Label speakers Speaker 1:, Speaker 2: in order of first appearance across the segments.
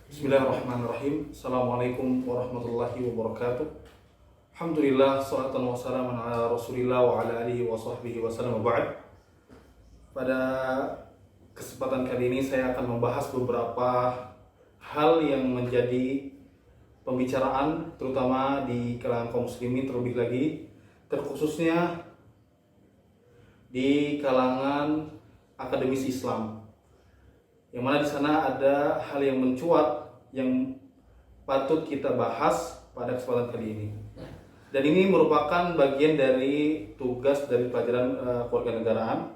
Speaker 1: Bismillahirrahmanirrahim. Assalamualaikum warahmatullahi wabarakatuh. Alhamdulillah, salatan wassalamun ala rasulillah wa ala alihi wa sahbihi wasallam wa ba'd. Pada kesempatan kali ini saya akan membahas beberapa hal yang menjadi pembicaraan terutama di kalangan kaum muslimin, terlebih lagi terkhususnya di kalangan akademisi Islam, yang mana di sana ada hal yang mencuat yang patut kita bahas pada kesempatan kali ini. Dan ini merupakan bagian dari tugas dari pelajaran kewarganegaraan.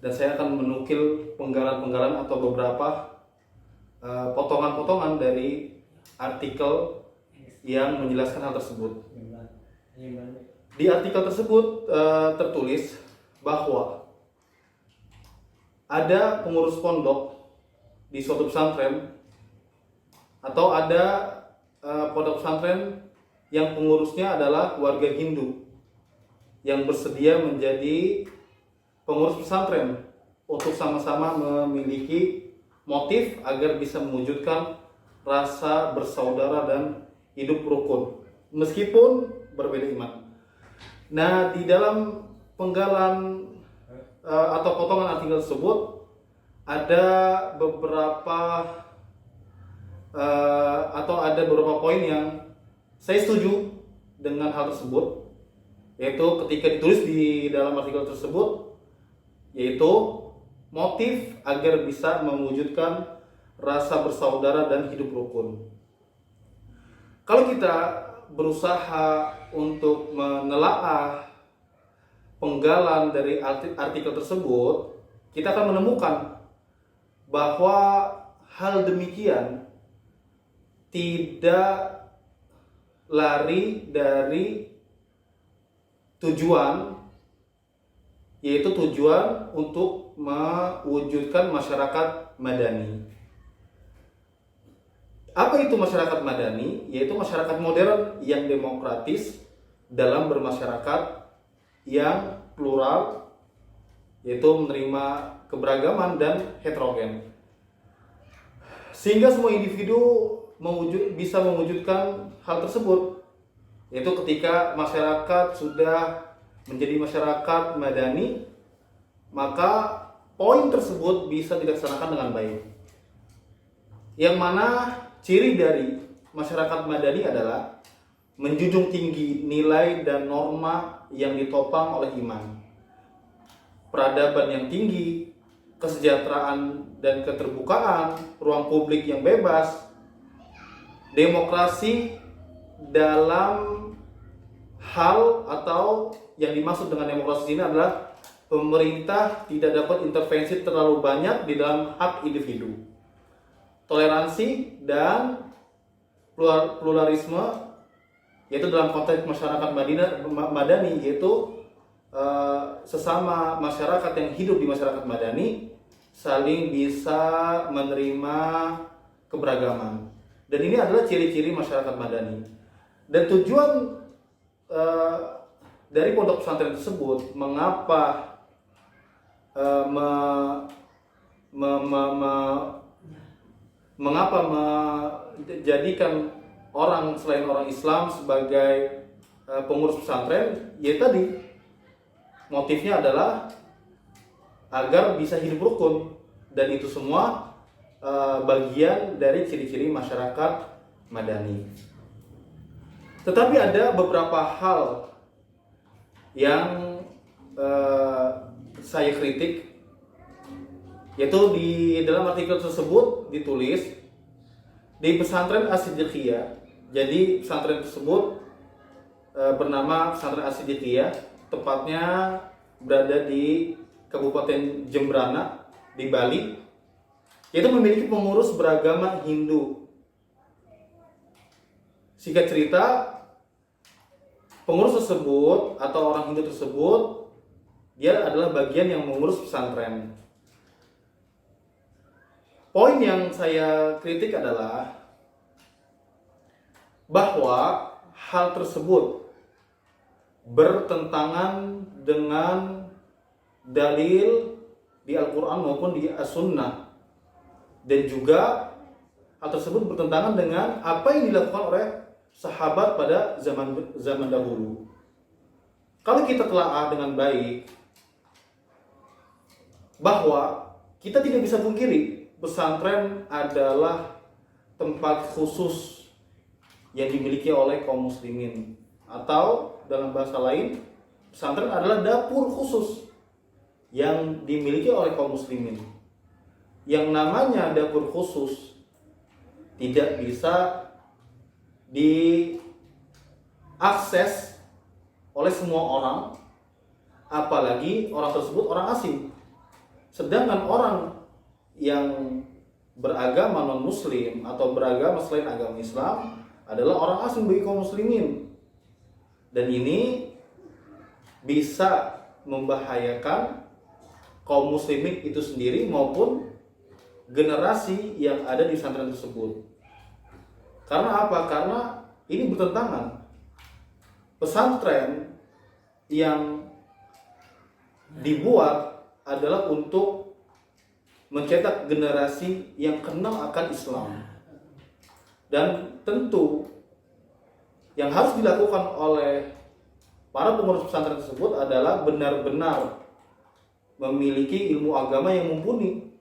Speaker 1: Dan saya akan menukil penggalan-penggalan atau beberapa potongan-potongan dari artikel yang menjelaskan hal tersebut. Di artikel tersebut tertulis bahwa ada pengurus pondok di suatu pesantren atau ada pondok pesantren yang pengurusnya adalah warga Hindu yang bersedia menjadi pengurus pesantren untuk sama-sama memiliki motif agar bisa mewujudkan rasa bersaudara dan hidup rukun meskipun berbeda iman. Nah, di dalam penggalan atau potongan artikel tersebut ada beberapa poin yang saya setuju dengan hal tersebut, yaitu ketika ditulis di dalam artikel tersebut, yaitu motif agar bisa mewujudkan rasa bersaudara dan hidup rukun. Kalau kita berusaha untuk menelaah penggalan dari artikel tersebut, kita akan menemukan bahwa hal demikian tidak lari dari tujuan, yaitu tujuan untuk mewujudkan masyarakat madani. Apa itu masyarakat madani? Yaitu masyarakat modern yang demokratis dalam bermasyarakat, yang plural, yaitu menerima keberagaman dan heterogen, sehingga semua individu bisa mewujudkan hal tersebut, yaitu ketika masyarakat sudah menjadi masyarakat madani, maka poin tersebut bisa dilaksanakan dengan baik. Yang mana ciri dari masyarakat madani adalah menjunjung tinggi nilai dan norma yang ditopang oleh iman, peradaban yang tinggi, kesejahteraan dan keterbukaan, ruang publik yang bebas, demokrasi dalam hal atau yang dimaksud dengan demokrasi ini adalah pemerintah tidak dapat intervensi terlalu banyak di dalam hak individu, toleransi dan pluralisme, yaitu dalam konteks masyarakat madani, yaitu sesama masyarakat yang hidup di masyarakat madani saling bisa menerima keberagaman. Dan ini adalah ciri-ciri masyarakat madani. Dan tujuan dari pondok pesantren tersebut, mengapa menjadikan orang selain orang Islam sebagai pengurus pesantren, ya tadi motifnya adalah agar bisa hidup rukun, dan itu semua bagian dari ciri-ciri masyarakat madani. Tetapi ada beberapa hal yang saya kritik, yaitu di dalam artikel tersebut ditulis di pesantren As-Siddiqiyah. Jadi pesantren tersebut bernama pesantren As-Siddiqiyah, tepatnya berada di Kabupaten Jembrana di Bali, yaitu memiliki pengurus beragama Hindu. Singkat cerita, pengurus tersebut atau orang Hindu tersebut, dia adalah bagian yang mengurus pesantren. Poin yang saya kritik adalah bahwa hal tersebut bertentangan dengan dalil di Al-Quran maupun di As-Sunnah, dan juga hal tersebut bertentangan dengan apa yang dilakukan oleh sahabat pada zaman dahulu. Kalau kita telaah dengan baik bahwa kita tidak bisa pungkiri pesantren adalah tempat khusus yang dimiliki oleh kaum muslimin, atau dalam bahasa lain, pesantren adalah dapur khusus yang dimiliki oleh kaum muslimin. Yang namanya dapur khusus tidak bisa diakses oleh semua orang, apalagi orang tersebut orang asing. Sedangkan orang yang beragama non-muslim atau beragama selain agama Islam adalah orang asing bagi kaum muslimin. Dan ini bisa membahayakan kaum muslimin itu sendiri maupun generasi yang ada di pesantren tersebut. Karena apa? Karena ini bertentangan. Pesantren yang dibuat adalah untuk mencetak generasi yang kenal akan Islam. Dan tentu yang harus dilakukan oleh para pengurus pesantren tersebut adalah benar-benar memiliki ilmu agama yang mumpuni.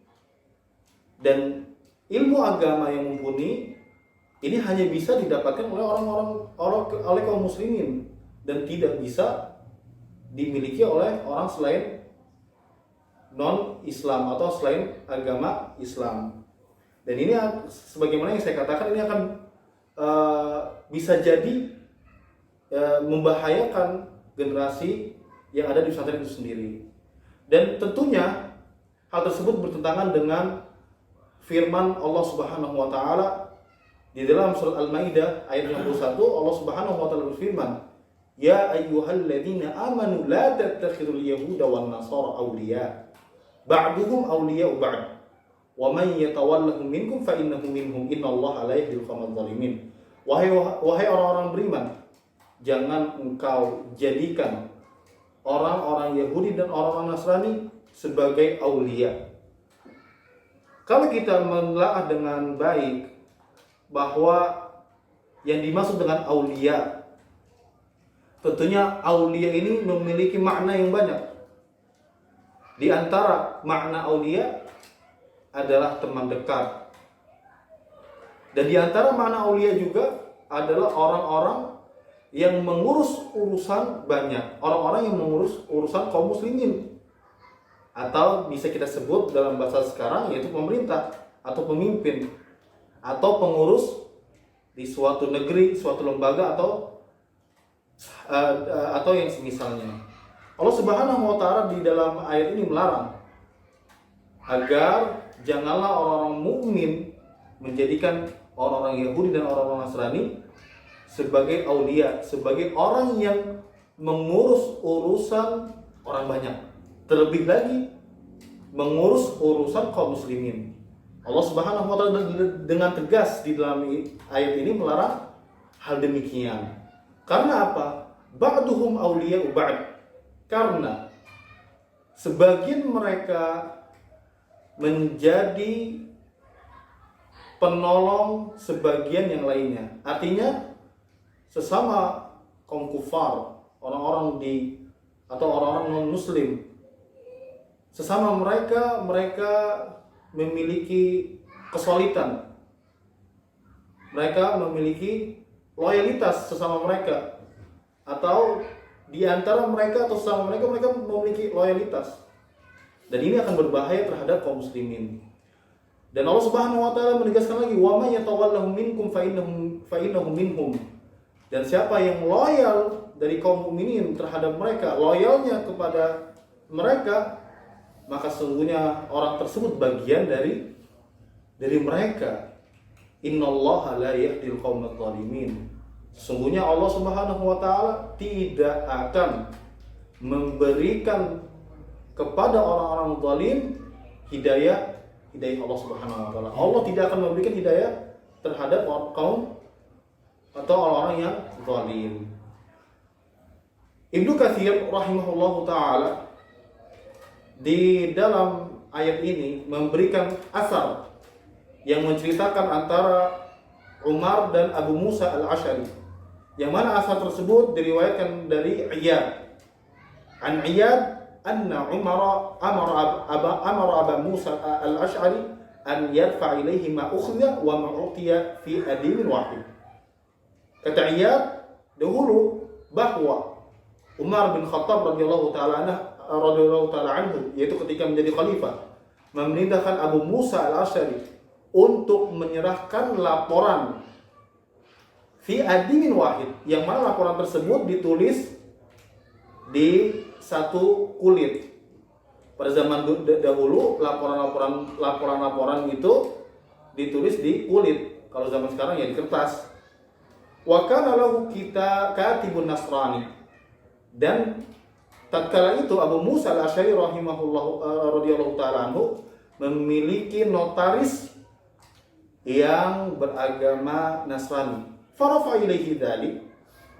Speaker 1: Dan ilmu agama yang mumpuni ini hanya bisa didapatkan oleh oleh kaum muslimin dan tidak bisa dimiliki oleh orang selain non-Islam atau selain agama Islam. Dan ini sebagaimana yang saya katakan, ini akan bisa jadi membahayakan generasi yang ada di pesantren itu sendiri. Dan tentunya hal tersebut bertentangan dengan firman Allah Subhanahu wa taala di dalam surat Al-Maidah ayat 61. Allah Subhanahu wa taala berfirman, "Ya ayyuhalladzina amanu la tattakhidul yahuda wan nasara awliya ba'duhum awliya'u ba'd wa man yatawallahum minkum fa innahu minhum innallaha la yahdil qaumadh dhalimin." Wahai orang-orang beriman, jangan engkau jadikan orang-orang Yahudi dan orang-orang Nasrani sebagai aulia. Kalau kita menelaah dengan baik bahwa yang dimaksud dengan aulia, tentunya aulia ini memiliki makna yang banyak. Di antara makna aulia adalah teman dekat. Dan di antara makna aulia juga adalah orang-orang yang mengurus urusan banyak, orang-orang yang mengurus urusan kaum muslimin. Atau bisa kita sebut dalam bahasa sekarang yaitu pemerintah atau pemimpin atau pengurus di suatu negeri, suatu lembaga atau yang semisalnya. Allah Subhanahu wa taala di dalam ayat ini melarang agar janganlah orang-orang mukmin menjadikan orang-orang Yahudi dan orang-orang Nasrani sebagai aulia, sebagai orang yang mengurus urusan orang banyak. Terlebih lagi mengurus urusan kaum muslimin. Allah Subhanahu wa taala dengan tegas di dalam ayat ini melarang hal demikian. Karena apa? Ba'duhum awliya'u ba'd. Karena sebagian mereka menjadi penolong sebagian yang lainnya. Artinya sesama kaum kufar, orang-orang atau orang-orang non-muslim, sesama mereka memiliki kesulitan. Mereka memiliki loyalitas sesama mereka. Atau di antara mereka atau sesama mereka memiliki loyalitas. Dan ini akan berbahaya terhadap kaum muslimin. Dan Allah Subhanahu wa taala menegaskan lagi, "Wa may yatawallahum minkum fa innahum minhum." Dan siapa yang loyal dari kaum mukminin terhadap mereka, loyalnya kepada mereka, maka sesungguhnya orang tersebut bagian dari mereka. Innallaha la yahdil qaumadh dhalimin. Sesungguhnya Allah Subhanahu wa taala tidak akan memberikan kepada orang-orang zalim hidayah Allah Subhanahu wa taala. Allah tidak akan memberikan hidayah terhadap kaum atau orang-orang yang zalim. Ibnu Katsir rahimahullahu taala di dalam ayat ini memberikan asar yang menceritakan antara Umar dan Abu Musa al-Asy'ari, yang mana asar tersebut diriwayatkan dari Iyad. An Iyad anna Umar amara Abu Musa al-Asy'ari an yarfa ilaihi ma ukhidha wa ma utiya fi adin wahid. Kata Iyad dahulu bahwa Umar bin Khattab radhiyallahu taala anhu, yaitu ketika menjadi khalifah, memerintahkan Abu Musa al-Asy'ari untuk menyerahkan laporan fi adin wahid, yang mana laporan tersebut ditulis di satu kulit. Pada zaman dahulu laporan-laporan itu ditulis di kulit. Kalau zaman sekarang ya di kertas. Wa kana lahu kita katibun nasrani. Dan tatkala itu Abu Musa al-Asy'ari radhiyallahu ta'ala anhu memiliki notaris yang beragama Nasrani. Farafa ilaihi dzalik.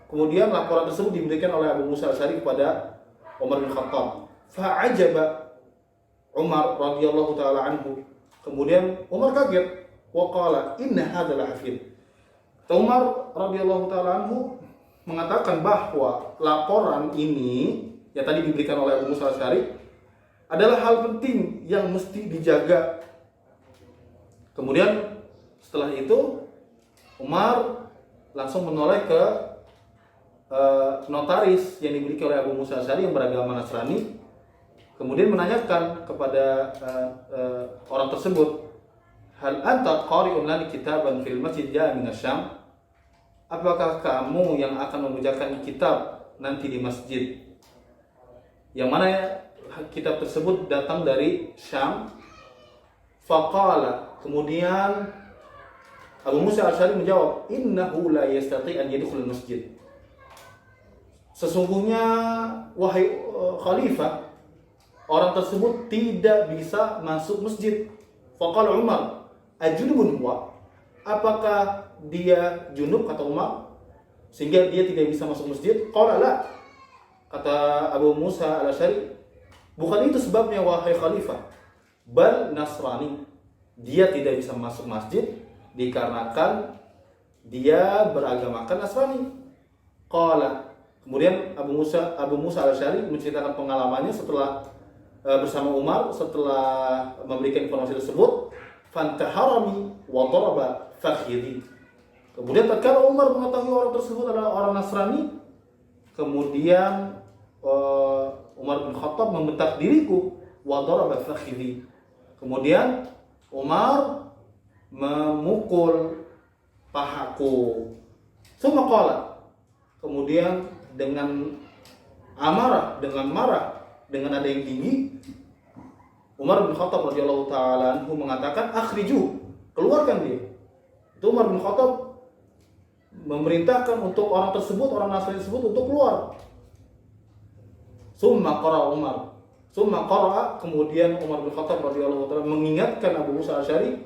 Speaker 1: Kemudian laporan tersebut diberikan oleh Abu Musa al-Asy'ari kepada Umar bin Khattab. Fa'ajaba Umar radhiyallahu taala anhu. Kemudian Umar kaget. Wa qala inna hadzal hafid. Umar radhiyallahu taala anhu mengatakan bahwa laporan ini yang tadi diberikan oleh Abu Musa al-Asy'ari adalah hal penting yang mesti dijaga. Kemudian setelah itu Umar langsung menoleh ke notaris yang dimiliki oleh Abu Musa al-Asy'ari yang beragama Nasrani, kemudian menanyakan kepada orang tersebut, hal anta qari'un lana kitaban fil masjid ja'a min asy-Syam? Apakah kamu yang akan membacakan kitab nanti di masjid, yang mana kitab tersebut datang dari Syam? Faqala, kemudian Abu Musa al-Asy'ari menjawab, innahu la yastati' an yadkhul masjid. Sesungguhnya wahai khalifah, orang tersebut tidak bisa masuk masjid. Faqala Umar, ajunubun huwa? Apakah dia junub, kata Umar, sehingga dia tidak bisa masuk masjid? Qala la. Kata Abu Musa al-Asy'ari, bukan itu sebabnya wahai khalifah. Bal Nasrani. Dia tidak bisa masuk masjid dikarenakan dia beragamakan Nasrani. Qala. Kemudian Abu Musa al-Asy'ari menceritakan pengalamannya setelah bersama Umar setelah memberikan informasi tersebut. Fantaharami wa daraba fakhidhi. Kemudian tatkala Umar mengetahui orang tersebut adalah orang Nasrani, kemudian Umar bin Khattab membentak diriku, wa daraba fakhidhi. Kemudian Umar memukul pahaku. Summa qala. Kemudian dengan amarah, dengan marah, dengan nada yang tinggi, Umar bin Khattab radhiyallahu taala anhu mengatakan, akhriju, keluarkan dia. Itu Umar bin Khattab memerintahkan untuk orang tersebut, orang Nasrani tersebut untuk keluar. Summa qara'a, kemudian Umar bin Khattab radhiyallahu taala mengingatkan Abu Musa al-Asy'ari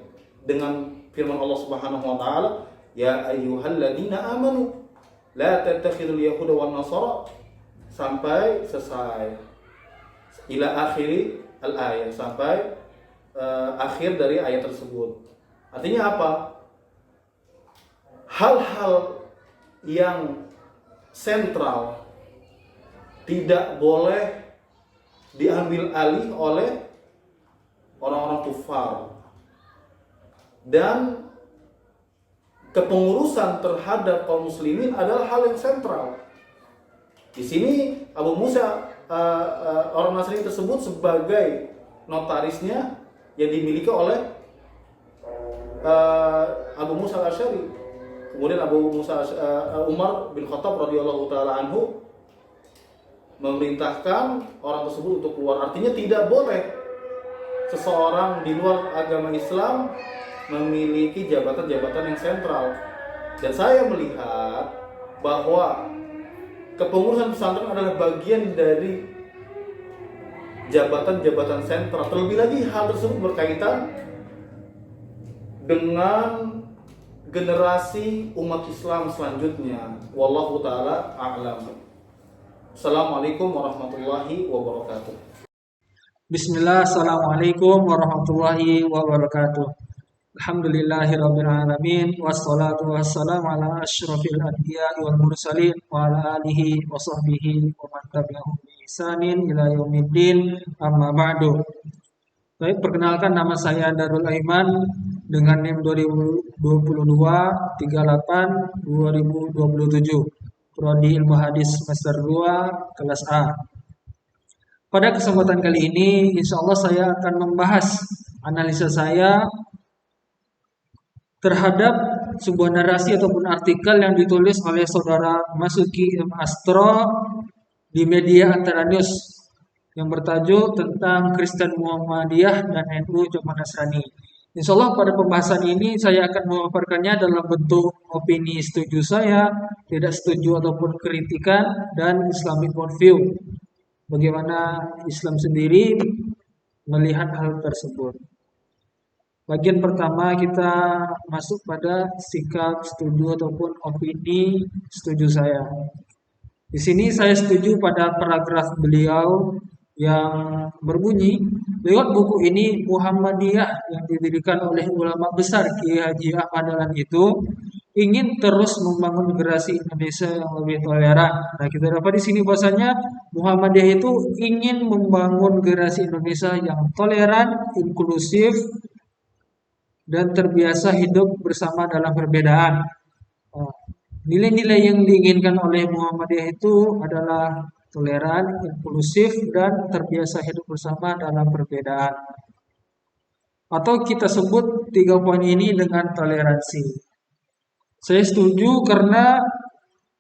Speaker 1: dengan firman Allah Subhanahu wa taala, ya ayyuhalladzina amanu la tattakhidul yahuda wan nasara, sampai selesai. Ila akhiri al-ayat, sampai akhir dari ayat tersebut. Artinya apa? Hal-hal yang sentral tidak boleh diambil alih oleh orang-orang kufar, dan kepengurusan terhadap kaum muslimin adalah hal yang sentral. Di sini Abu Musa orang Nasrani tersebut sebagai notarisnya yang dimiliki oleh Abu Musa al-Asy'ari. Kemudian Umar bin Khattab radhiyallahu taala anhu memerintahkan orang tersebut untuk keluar. Artinya tidak boleh seseorang di luar agama Islam memiliki jabatan-jabatan yang sentral. Dan saya melihat bahwa kepengurusan pesantren adalah bagian dari jabatan-jabatan sentral. Terlebih lagi hal tersebut berkaitan dengan generasi umat Islam selanjutnya. Wallahu taala a'lam. Assalamualaikum warahmatullahi wabarakatuh.
Speaker 2: Bismillah, assalamualaikum warahmatullahi wabarakatuh. Alhamdulillahirabbil alamin wassalatu wassalamu ala asyrofil anbiya'i wal mursalin wa ala alihi wa sahbihi wa man tabi'ahum bi ihsanin ila yaumiddin amma ba'du. Baik, perkenalkan nama saya Darul Aiman dengan NIM 2022 38 2027. Prodi Ilmu Hadis semester 2 kelas A. Pada kesempatan kali ini insya Allah saya akan membahas analisa saya terhadap sebuah narasi ataupun artikel yang ditulis oleh saudara Masuki M. Astro di media Antara News yang bertajuk tentang Kristen Muhammadiyah dan NU Jamaah Nasrani. Insya Allah pada pembahasan ini saya akan memaparkannya dalam bentuk opini setuju saya, tidak setuju ataupun kritikan, dan Islamic worldview. Bagaimana Islam sendiri melihat hal tersebut. Bagian pertama kita masuk pada sikap setuju ataupun opini setuju saya. Di sini saya setuju pada paragraf beliau yang berbunyi, lewat buku ini Muhammadiyah yang didirikan oleh ulama besar Kiai Haji Ahmad Dahlan itu ingin terus membangun generasi Indonesia yang lebih toleran. Nah, kita dapat di sini bahwasanya Muhammadiyah itu ingin membangun generasi Indonesia yang toleran, inklusif, dan terbiasa hidup bersama dalam perbedaan. Nilai-nilai yang diinginkan oleh Muhammadiyah itu adalah toleran, inklusif, dan terbiasa hidup bersama dalam perbedaan. Atau kita sebut 3 poin ini dengan toleransi. Saya setuju karena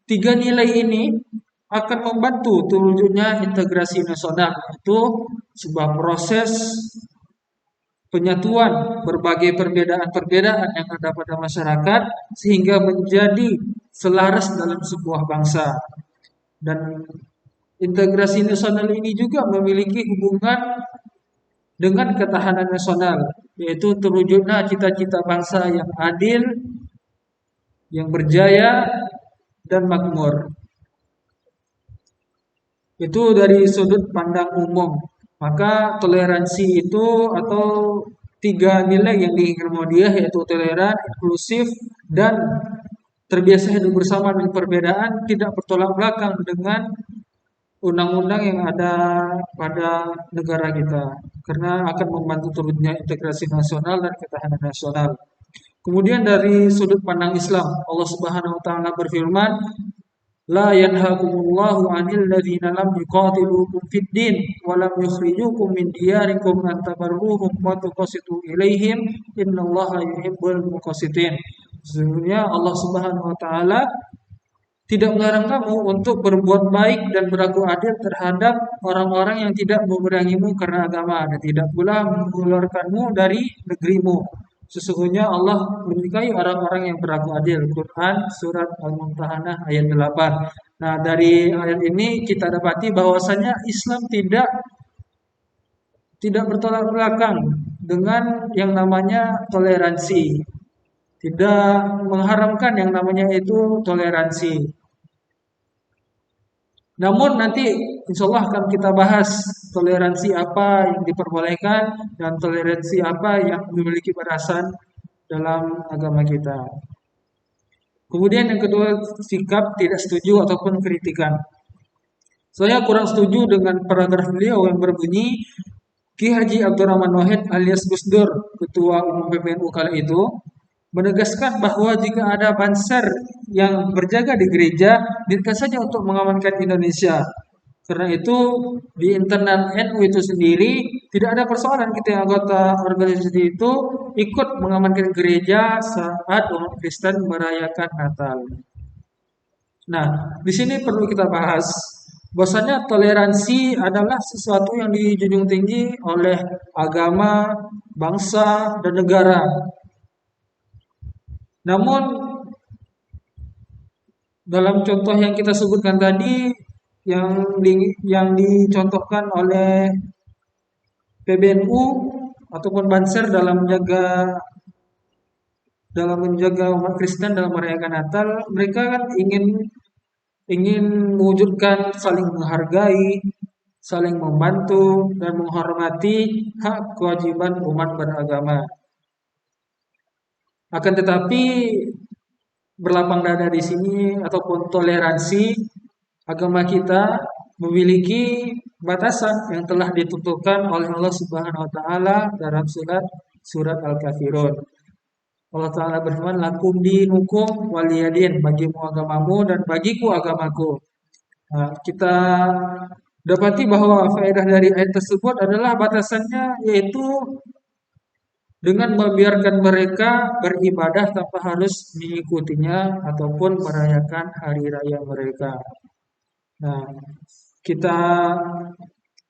Speaker 2: 3 nilai ini akan membantu terwujudnya integrasi nasional, itu sebuah proses penyatuan berbagai perbedaan-perbedaan yang ada pada masyarakat sehingga menjadi selaras dalam sebuah bangsa. Dan integrasi nasional ini juga memiliki hubungan dengan ketahanan nasional, yaitu terwujudnya cita-cita bangsa yang adil, yang berjaya, dan makmur. Itu dari sudut pandang umum. Maka toleransi itu atau 3 nilai yang diinginkan Muhammadiyah yaitu toleran, inklusif, dan terbiasa hidup bersama dengan perbedaan tidak bertolak belakang dengan undang-undang yang ada pada negara kita, karena akan membantu terwujudnya integrasi nasional dan ketahanan nasional. Kemudian dari sudut pandang Islam, Allah Subhanahu wa taala berfirman, La yanhakumullahu 'anil ladzina lam yuqatilukum fid din wa lam yukhrijukum min diyarikum an tabarruhum wa tuqsitu ilaihim innallaha yuhibbul muqsitin. Sesungguhnya Allah Subhanahu wa taala tidak melarang kamu untuk berbuat baik dan berlaku adil terhadap orang-orang yang tidak memerangimu karena agama dan tidak pula mengeluarkanmu dari negerimu. Sesungguhnya Allah menyukai orang-orang yang berlaku adil. Quran surat Al-Mumtahanah ayat 8. Nah, dari ayat ini kita dapati bahwasanya Islam tidak bertolak belakang dengan yang namanya toleransi. Tidak mengharamkan yang namanya itu toleransi. Namun nanti insya Allah akan kita bahas toleransi apa yang diperbolehkan dan toleransi apa yang memiliki batasan dalam agama kita. Kemudian yang kedua, sikap tidak setuju ataupun kritikan. Saya kurang setuju dengan paragraf beliau yang berbunyi, Ki Haji Abdurrahman Wahid alias Gus Dur, Ketua Umum PBNU kala itu, menegaskan bahwa jika ada banser yang berjaga di gereja, niatkan saja untuk mengamankan Indonesia. Karena itu di internal NU itu sendiri tidak ada persoalan kita yang anggota organisasi itu ikut mengamankan gereja saat umat Kristen merayakan Natal. Nah, di sini perlu kita bahas bahwasanya toleransi adalah sesuatu yang dijunjung tinggi oleh agama, bangsa, dan negara. Namun dalam contoh yang kita sebutkan tadi yang dicontohkan oleh PBNU ataupun Banser dalam menjaga umat Kristen dalam merayakan Natal, mereka kan ingin mewujudkan saling menghargai, saling membantu dan menghormati hak kewajiban umat beragama. Akan tetapi berlapang dada di sini ataupun toleransi agama kita memiliki batasan yang telah ditentukan oleh Allah Subhanahu wa taala dalam surat Al-Kafirun. Allah taala berfirman, "Lakum dinukum waliyadin," bagimu agamamu dan bagiku agamaku. Nah, kita dapati bahwa faedah dari ayat tersebut adalah batasannya yaitu dengan membiarkan mereka beribadah tanpa harus mengikutinya ataupun merayakan hari raya mereka. Nah, kita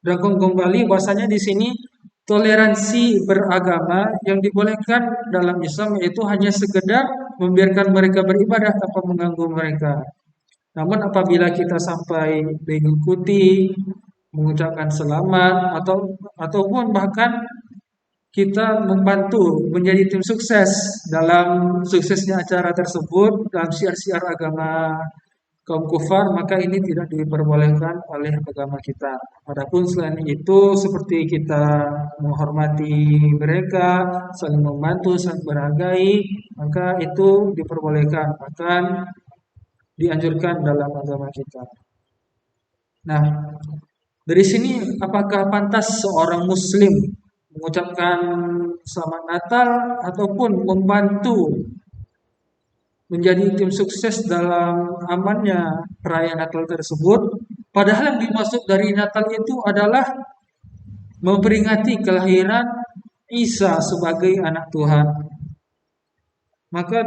Speaker 2: rangkum kembali bahasanya di sini toleransi beragama yang dibolehkan dalam Islam yaitu hanya sekedar membiarkan mereka beribadah tanpa mengganggu mereka. Namun apabila kita sampai mengikuti, mengucapkan selamat ataupun bahkan kita membantu menjadi tim sukses dalam suksesnya acara tersebut dalam syiar-syiar agama kaum kufar, maka ini tidak diperbolehkan oleh agama kita. Adapun selain itu seperti kita menghormati mereka, saling membantu, saling menghargai, maka itu diperbolehkan, bahkan dianjurkan dalam agama kita. Nah, dari sini apakah pantas seorang muslim mengucapkan selamat Natal ataupun membantu menjadi tim sukses dalam amannya perayaan Natal tersebut? Padahal yang dimaksud dari Natal itu adalah memperingati kelahiran Isa sebagai anak Tuhan. Maka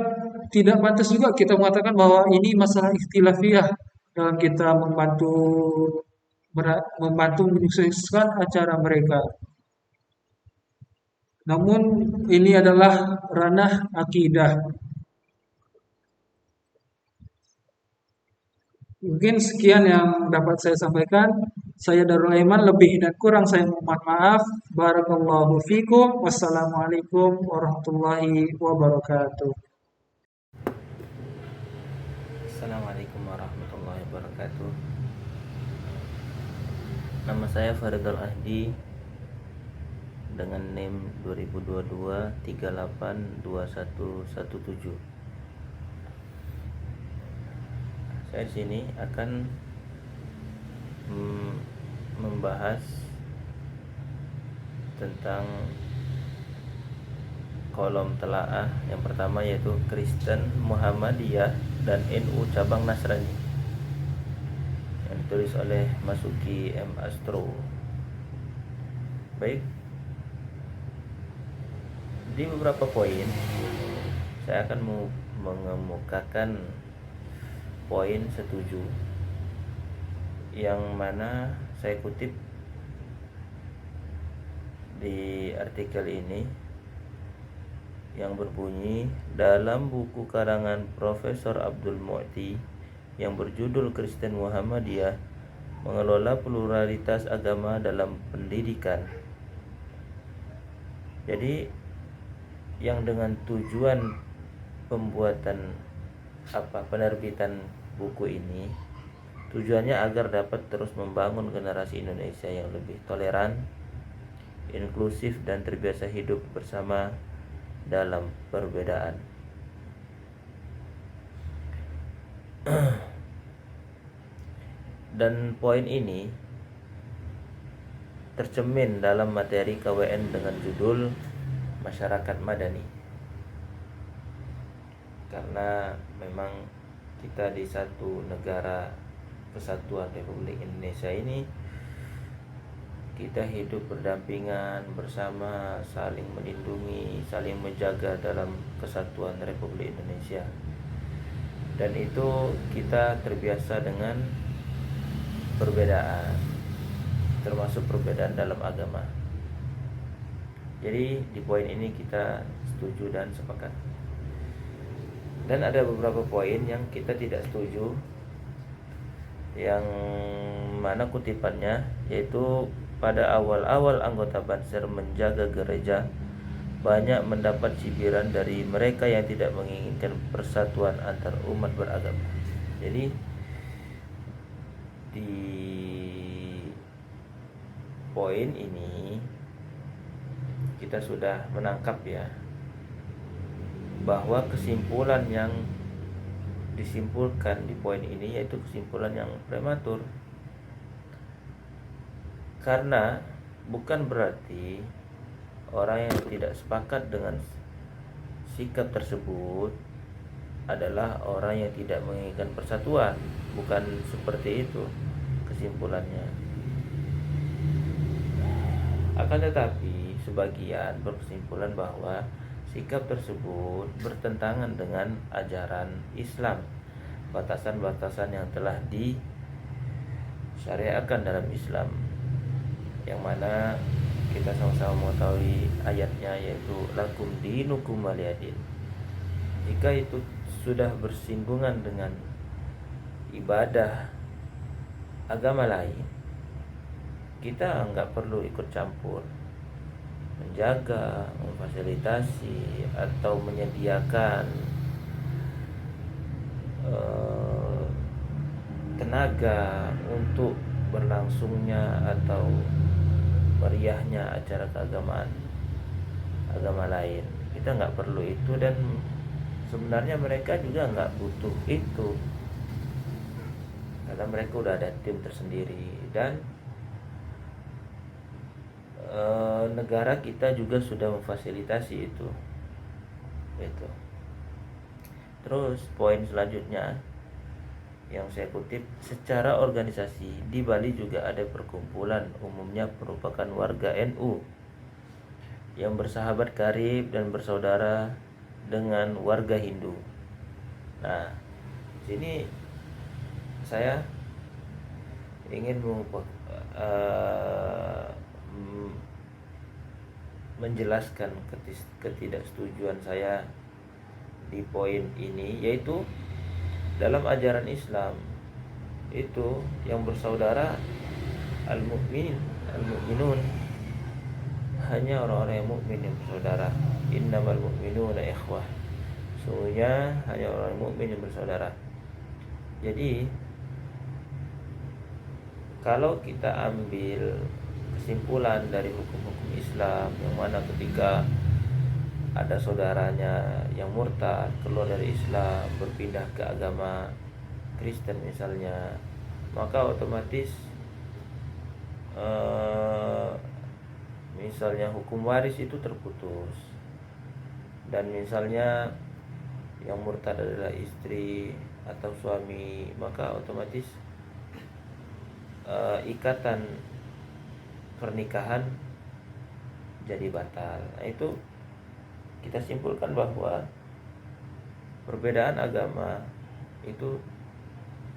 Speaker 2: tidak pantas juga kita mengatakan bahwa ini masalah ikhtilafiyah dalam kita membantu menyukseskan acara mereka. Namun ini adalah ranah akidah. Mungkin sekian yang dapat saya sampaikan. Saya Darul Aiman, lebih dan kurang saya mohon maaf. Barakallahu fikum. Wassalamualaikum warahmatullahi wabarakatuh.
Speaker 3: Assalamualaikum warahmatullahi wabarakatuh. Nama saya Faridul Ahdi dengan NIM 2022 382117. Saya di sini akan membahas tentang kolom telaah yang pertama, yaitu Kristen, Muhammadiyah, dan NU cabang Nasrani, yang ditulis oleh Masuki M. Astro. Baik, di beberapa poin saya akan mengemukakan poin setuju, yang mana saya kutip di artikel ini yang berbunyi, dalam buku karangan Profesor Abdul Mu'ti yang berjudul Kristen Muhammadiyah mengelola pluralitas agama dalam pendidikan. Jadi yang dengan tujuan pembuatan penerbitan buku ini, tujuannya agar dapat terus membangun generasi Indonesia yang lebih toleran, inklusif, dan terbiasa hidup bersama dalam perbedaan. Dan poin ini tercermin dalam materi KWN dengan judul Masyarakat Madani. Karena memang kita di satu negara kesatuan Republik Indonesia ini, kita hidup berdampingan bersama, saling melindungi, saling menjaga dalam kesatuan Republik Indonesia. Dan itu kita terbiasa dengan perbedaan, termasuk perbedaan dalam agama. Jadi di poin ini kita setuju dan sepakat. Dan ada beberapa poin yang kita tidak setuju, yang mana kutipannya yaitu, pada awal-awal anggota Banser menjaga gereja, banyak mendapat cibiran dari mereka yang tidak menginginkan persatuan antar umat beragama. Jadi di poin ini kita sudah menangkap ya, bahwa kesimpulan yang disimpulkan di poin ini yaitu kesimpulan yang prematur. Karena bukan berarti orang yang tidak sepakat dengan sikap tersebut adalah orang yang tidak menginginkan persatuan. Bukan seperti itu kesimpulannya. Akan tetapi sebagian berkesimpulan bahwa sikap tersebut bertentangan dengan ajaran Islam, batasan-batasan yang telah disyariatkan dalam Islam, yang mana kita sama-sama mengetahui ayatnya, yaitu lakum dinukum waliyadin. Jika itu sudah bersinggungan dengan ibadah agama lain, kita nggak perlu ikut campur, menjaga, memfasilitasi atau menyediakan tenaga untuk berlangsungnya atau meriahnya acara keagamaan agama lain. Kita nggak perlu itu, dan sebenarnya mereka juga nggak butuh itu karena mereka udah ada tim tersendiri, dan negara kita juga sudah memfasilitasi itu. Terus poin selanjutnya yang saya kutip, secara organisasi di Bali juga ada perkumpulan, umumnya merupakan warga NU yang bersahabat karib dan bersaudara dengan warga Hindu. Nah, sini saya ingin menjelaskan ketidaksetujuan saya di poin ini, yaitu dalam ajaran Islam itu yang bersaudara al-mu'minun hanya orang-orang yang mukmin yang bersaudara. Innamal mu'minuna ikhwah. Sesungguhnya hanya orang mukmin yang bersaudara. Jadi kalau kita ambil kesimpulan dari hukum-hukum Islam, yang mana ketika ada saudaranya yang murtad keluar dari Islam berpindah ke agama Kristen misalnya, maka otomatis misalnya hukum waris itu terputus, dan misalnya yang murtad adalah istri atau suami, maka otomatis ikatan pernikahan jadi batal. Nah, itu kita simpulkan bahwa perbedaan agama itu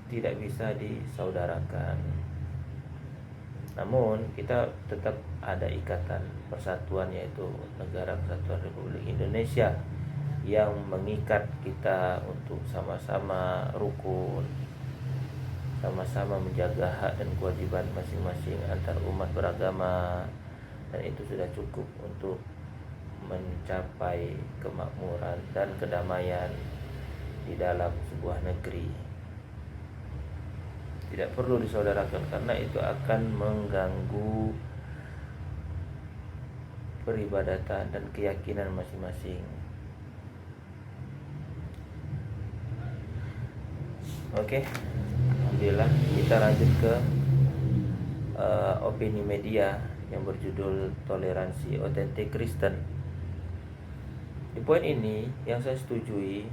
Speaker 3: tidak bisa disaudarakan. Namun kita tetap ada ikatan persatuan, yaitu Negara Kesatuan Republik Indonesia, yang mengikat kita untuk sama-sama rukun, sama-sama menjaga hak dan kewajiban masing-masing antar umat beragama, dan itu sudah cukup untuk mencapai kemakmuran dan kedamaian di dalam sebuah negeri. Tidak perlu disaudarakan karena itu akan mengganggu peribadatan dan keyakinan masing-masing. Oke, alhamdulillah, kita lanjut ke opini media yang berjudul Toleransi Otentik Kristen. Di poin ini yang saya setujui,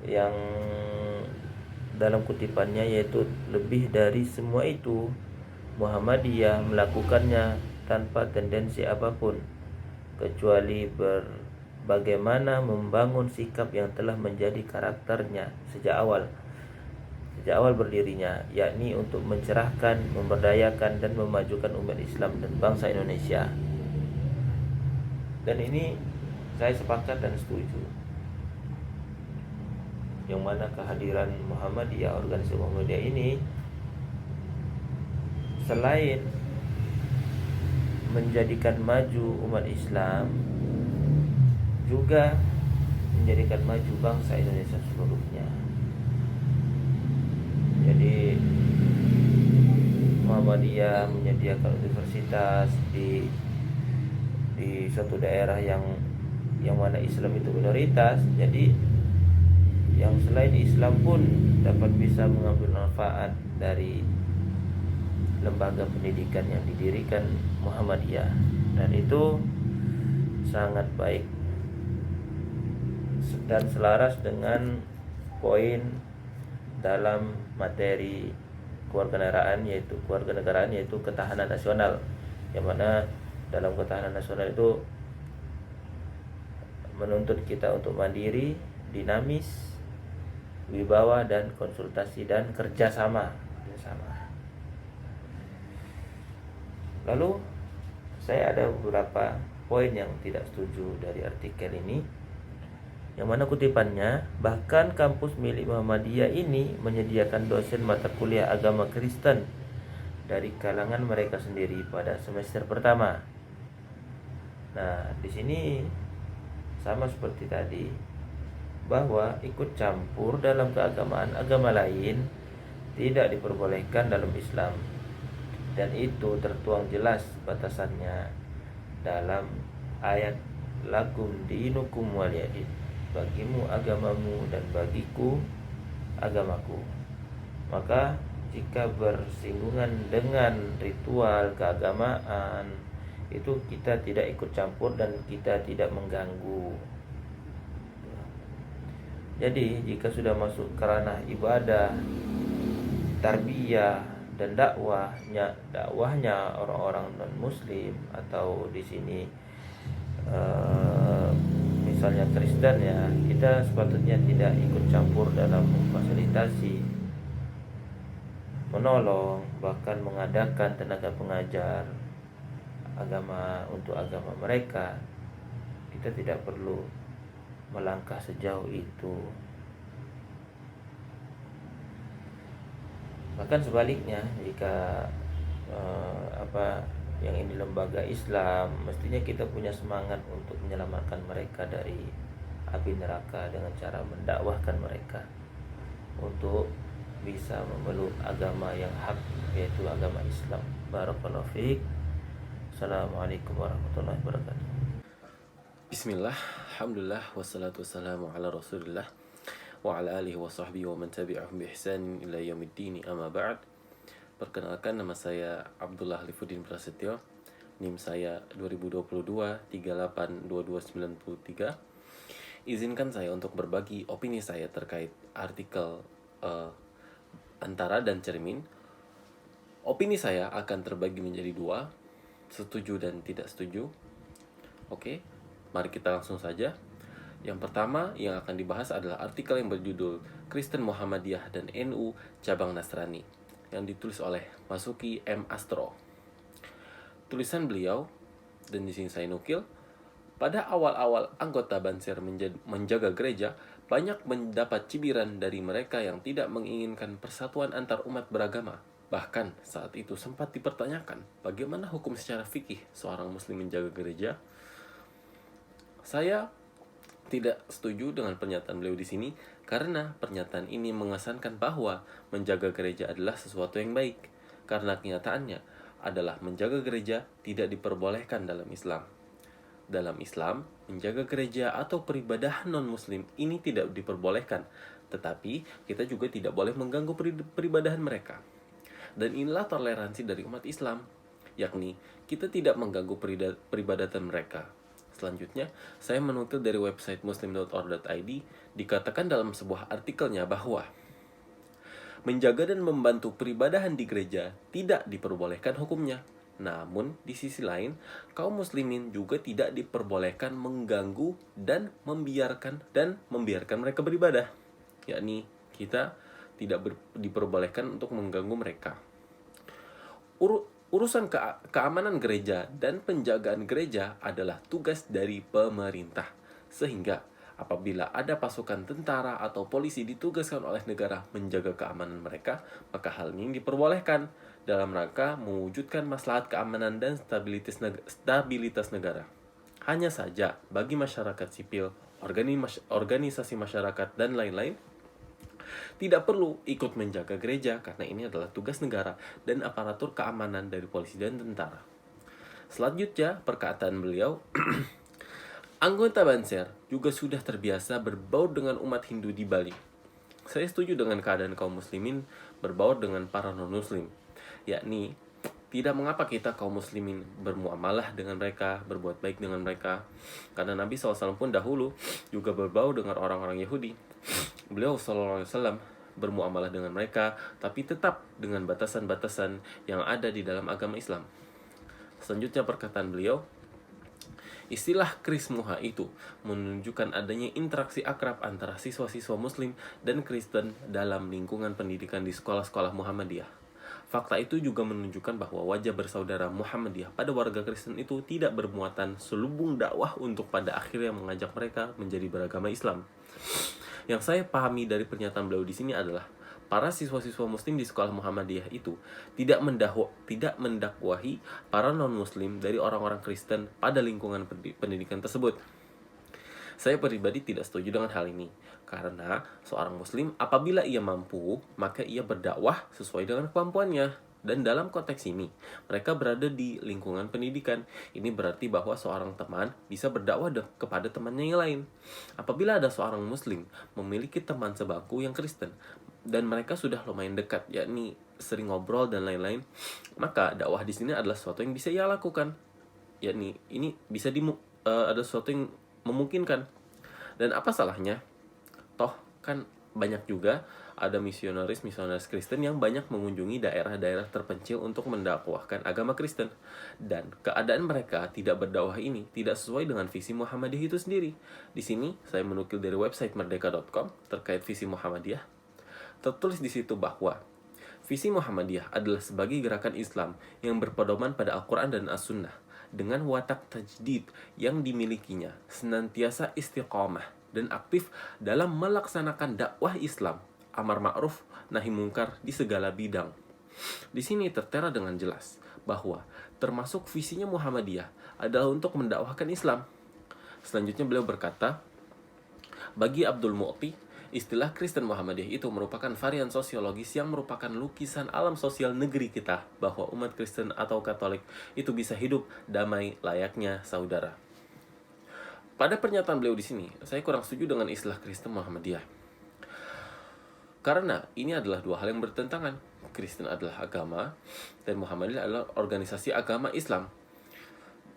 Speaker 3: yang dalam kutipannya, yaitu lebih dari semua itu Muhammadiyah melakukannya tanpa tendensi apapun kecuali bagaimana membangun sikap yang telah menjadi karakternya sejak awal berdirinya, yakni untuk mencerahkan, memberdayakan dan memajukan umat Islam dan bangsa Indonesia. Dan ini saya sepakat dan setuju, yang mana kehadiran Muhammadiyah, organisasi Muhammadiyah ini, selain menjadikan maju umat Islam, juga menjadikan maju bangsa Indonesia seluruhnya. Jadi Muhammadiyah menyediakan universitas di suatu daerah yang yang mana Islam itu minoritas, jadi yang selain Islam pun dapat bisa mengambil manfaat dari lembaga pendidikan yang didirikan Muhammadiyah, dan itu sangat baik dan selaras dengan poin dalam materi kewarganegaraan yaitu ketahanan nasional, yang mana dalam ketahanan nasional itu menuntut kita untuk mandiri, dinamis, wibawa, dan konsultasi dan kerjasama. Lalu saya ada beberapa poin yang tidak setuju dari artikel ini, yang mana kutipannya, bahkan kampus milik Muhammadiyah ini menyediakan dosen mata kuliah agama Kristen dari kalangan mereka sendiri pada semester pertama. Nah, di sini sama seperti tadi, bahwa ikut campur dalam keagamaan agama lain tidak diperbolehkan dalam Islam, dan itu tertuang jelas batasannya dalam ayat lakum dinukum waliyadin, bagimu agamamu dan bagiku agamaku. Maka jika bersinggungan dengan ritual keagamaan, itu kita tidak ikut campur dan kita tidak mengganggu. Jadi jika sudah masuk ke ranah ibadah, tarbiyah, dan dakwahnya orang-orang non muslim, atau di sini misalnya Kristen, ya, kita sepatutnya tidak ikut campur dalam memfasilitasi, menolong, bahkan mengadakan tenaga pengajar agama untuk agama mereka. Kita tidak perlu melangkah sejauh itu. Bahkan sebaliknya, jika yang ini lembaga Islam, mestinya kita punya semangat untuk menyelamatkan mereka dari api neraka dengan cara mendakwahkan mereka untuk bisa memeluk agama yang hak, yaitu agama Islam. Barakallahu fiik. Assalamualaikum warahmatullahi wabarakatuh.
Speaker 4: Bismillah, alhamdulillah, wassalatu wassalamu ala rasulillah wa ala alihi wa sahbihi wa man tabi'ahum bi ihsan ila yaumiddin, amma ba'd. Perkenalkan, nama saya Abdullah Alifuddin Prasetyo. NIM saya 2022 382293. Izinkan saya untuk berbagi opini saya terkait artikel Antara dan Cermin. Opini saya akan terbagi menjadi dua, setuju dan tidak setuju. Oke, mari kita langsung saja. Yang pertama yang akan dibahas adalah artikel yang berjudul Kristen Muhammadiyah dan NU Cabang Nasrani, yang ditulis oleh Masuki M. Astro. Tulisan beliau, dan di sini saya nukil, pada awal-awal anggota Banser menjaga gereja, banyak mendapat cibiran dari mereka yang tidak menginginkan persatuan antar umat beragama. Bahkan saat itu sempat dipertanyakan bagaimana hukum secara fikih seorang muslim menjaga gereja. Saya tidak setuju dengan pernyataan beliau di sini, karena pernyataan ini mengesankan bahwa menjaga gereja adalah sesuatu yang baik, karena kenyataannya adalah menjaga gereja tidak diperbolehkan dalam Islam. Dalam Islam, menjaga gereja atau peribadahan non-muslim ini tidak diperbolehkan, tetapi kita juga tidak boleh mengganggu peribadahan mereka. Dan inilah toleransi dari umat Islam, yakni kita tidak mengganggu peribadatan mereka. Selanjutnya, saya menukil dari website muslim.org.id, dikatakan dalam sebuah artikelnya bahwa menjaga dan membantu peribadahan di gereja tidak diperbolehkan hukumnya. Namun, di sisi lain, kaum muslimin juga tidak diperbolehkan mengganggu dan membiarkan mereka beribadah. Yakni, kita tidak diperbolehkan untuk mengganggu mereka. Urusan keamanan gereja dan penjagaan gereja adalah tugas dari pemerintah. Sehingga apabila ada pasukan tentara atau polisi ditugaskan oleh negara menjaga keamanan mereka, maka hal ini diperbolehkan dalam rangka mewujudkan maslahat keamanan dan stabilitas negara. Hanya saja bagi masyarakat sipil, organisasi masyarakat, dan lain-lain, tidak perlu ikut menjaga gereja karena ini adalah tugas negara dan aparatur keamanan dari polisi dan tentara. Selanjutnya, perkataan beliau, Anggota Banser juga sudah terbiasa berbaur dengan umat Hindu di Bali. Saya setuju dengan keadaan kaum muslimin berbaur dengan para non-muslim, yakni tidak mengapa kita kaum muslimin bermuamalah dengan mereka, berbuat baik dengan mereka, karena Nabi SAW pun dahulu juga berbaur dengan orang-orang Yahudi. Beliau SAW bermuamalah dengan mereka, tapi tetap dengan batasan-batasan yang ada di dalam agama Islam. Selanjutnya perkataan beliau, istilah Krismuha itu menunjukkan adanya interaksi akrab antara siswa-siswa Muslim dan Kristen dalam lingkungan pendidikan di sekolah-sekolah Muhammadiyah. Fakta itu juga menunjukkan bahwa wajah bersaudara Muhammadiyah pada warga Kristen itu tidak bermuatan selubung dakwah untuk pada akhirnya mengajak mereka menjadi beragama Islam. Yang saya pahami dari pernyataan beliau di sini adalah para siswa-siswa Muslim di sekolah Muhammadiyah itu tidak mendakwahi para non-Muslim dari orang-orang Kristen pada lingkungan pendidikan tersebut. Saya pribadi tidak setuju dengan hal ini, karena seorang Muslim apabila ia mampu, maka ia berdakwah sesuai dengan kemampuannya. Dan dalam konteks ini, mereka berada di lingkungan pendidikan. Ini berarti bahwa seorang teman bisa berdakwah kepada temannya yang lain. Apabila ada seorang Muslim memiliki teman sebangku yang Kristen, dan mereka sudah lumayan dekat, yakni sering ngobrol dan lain-lain, maka dakwah di sini adalah sesuatu yang bisa ia lakukan. Yakni ini bisa ada sesuatu yang memungkinkan. Dan apa salahnya? Toh kan banyak juga ada misionaris Kristen yang banyak mengunjungi daerah-daerah terpencil untuk mendakwahkan agama Kristen. Dan keadaan mereka tidak berdakwah ini tidak sesuai dengan visi Muhammadiyah itu sendiri. Di sini saya menukil dari website merdeka.com terkait visi Muhammadiyah. Tertulis di situ bahwa visi Muhammadiyah adalah sebagai gerakan Islam yang berpedoman pada Al-Quran dan As-Sunnah dengan watak tajdid yang dimilikinya, senantiasa istiqamah dan aktif dalam melaksanakan dakwah Islam, amar ma'ruf, nahi mungkar di segala bidang. Di sini tertera dengan jelas bahwa termasuk visinya Muhammadiyah adalah untuk mendakwahkan Islam. Selanjutnya beliau berkata, bagi Abdul Mu'ti, istilah Kristen Muhammadiyah itu merupakan varian sosiologis yang merupakan lukisan alam sosial negeri kita, bahwa umat Kristen atau Katolik itu bisa hidup damai layaknya saudara. Pada pernyataan beliau di sini, saya kurang setuju dengan istilah Kristen Muhammadiyah. Karena ini adalah dua hal yang bertentangan. Kristen adalah agama dan Muhammadiyah adalah organisasi agama Islam.